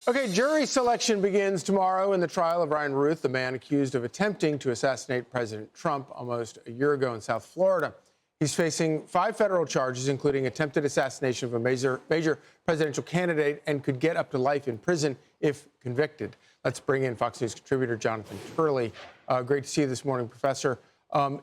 Okay, jury selection begins tomorrow in the trial of Ryan Ruth, the man accused of attempting to assassinate President Trump almost a year ago in South Florida. He's facing 5 federal charges, including attempted assassination of a major presidential candidate, and could get up to life in prison if convicted. Let's bring in Fox News contributor Jonathan Turley. Great to see you this morning, Professor.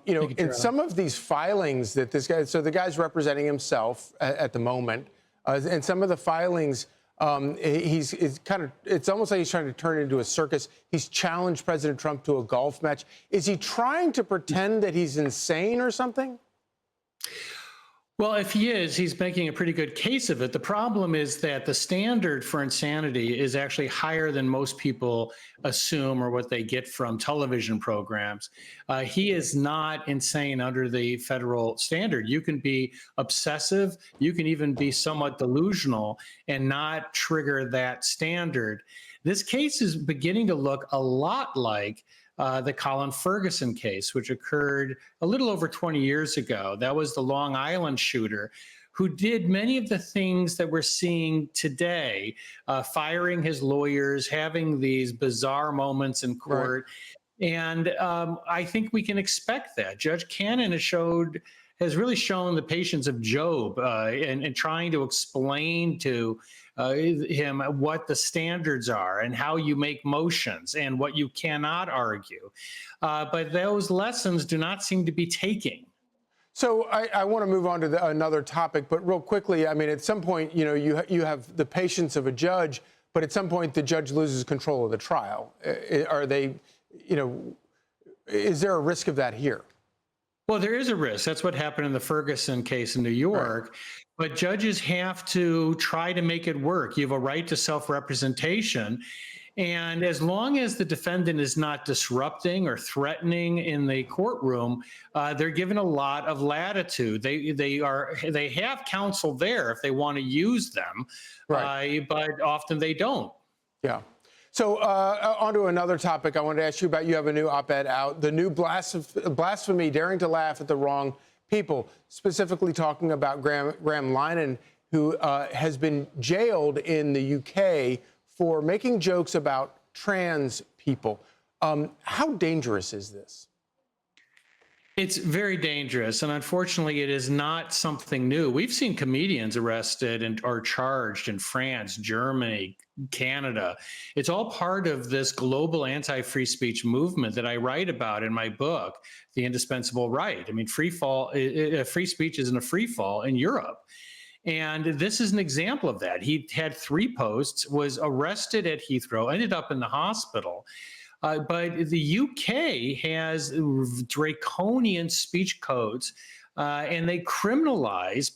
In some of these filings that this guy, so the guy's representing himself at the moment, and some of the filings, it's almost like he's trying to turn it into a circus. He's challenged President Trump to a golf match. Is he trying to pretend that he's insane or something? Well, if he is, he's making a pretty good case of it. The problem is that the standard for insanity is actually higher than most people assume or what they get from television programs. He is not insane under the federal standard. You can be obsessive, you can even be somewhat delusional and not trigger that standard. This case is beginning to look a lot like the Colin Ferguson case, which occurred a little over 20 years ago. That was the Long Island shooter who did many of the things that we're seeing today, firing his lawyers, having these bizarre moments in court. Right. And I think we can expect that. Judge Cannon has really shown the patience of Job in trying to explain to him what the standards are and how you make motions and what you cannot argue. But those lessons do not seem to be taking. So I want to move on to another topic, but real quickly, I mean, at some point, you have the patience of a judge, but at some point the judge loses control of the trial. Is there a risk of that here? Well, there is a risk. That's what happened in the Ferguson case in New York. Right. But judges have to try to make it work. You have a right to self-representation. And as long as the defendant is not disrupting or threatening in the courtroom, they're given a lot of latitude. They have counsel there if they want to use them, right. But often they don't. Yeah. So on to another topic I wanted to ask you about. You have a new op-ed out, the new blasphemy, daring to laugh at the wrong people, specifically talking about Graham Linehan, who has been jailed in the UK for making jokes about trans people. How dangerous is this? It's very dangerous, and unfortunately, it is not something new. We've seen comedians arrested and are charged in France, Germany, Canada. It's all part of this global anti-free speech movement that I write about in my book, The Indispensable Right. I mean, free speech isn't a free fall in Europe. And this is an example of that. He had 3 posts, was arrested at Heathrow, ended up in the hospital. But the UK has draconian speech codes, and they criminalize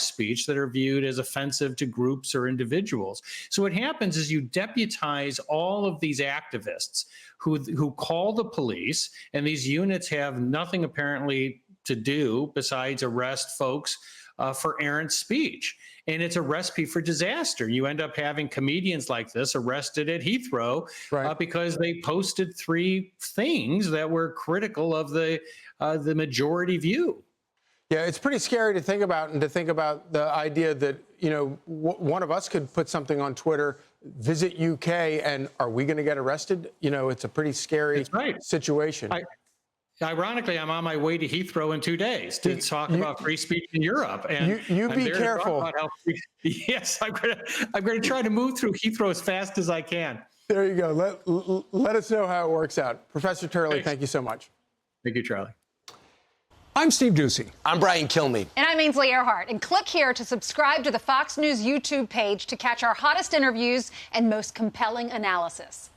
speech that are viewed as offensive to groups or individuals. So what happens is you deputize all of these activists who call the police, and these units have nothing apparently to do besides arrest folks for errant speech. And it's a recipe for disaster. You end up having comedians like this arrested at Heathrow because they posted 3 things that were critical of the majority view. Yeah, it's pretty scary to think about, and to think about the idea that, one of us could put something on Twitter, visit UK, and are we going to get arrested? It's a pretty scary situation. Ironically, I'm on my way to Heathrow in 2 days to talk about free speech in Europe. And you be careful. Yes, I'm going to try to move through Heathrow as fast as I can. There you go. Let us know how it works out. Professor Turley, thank you so much. Thank you, Charlie. I'm Steve Doocy. I'm Brian Kilmeade. And I'm Ainsley Earhart. And click here to subscribe to the Fox News YouTube page to catch our hottest interviews and most compelling analysis.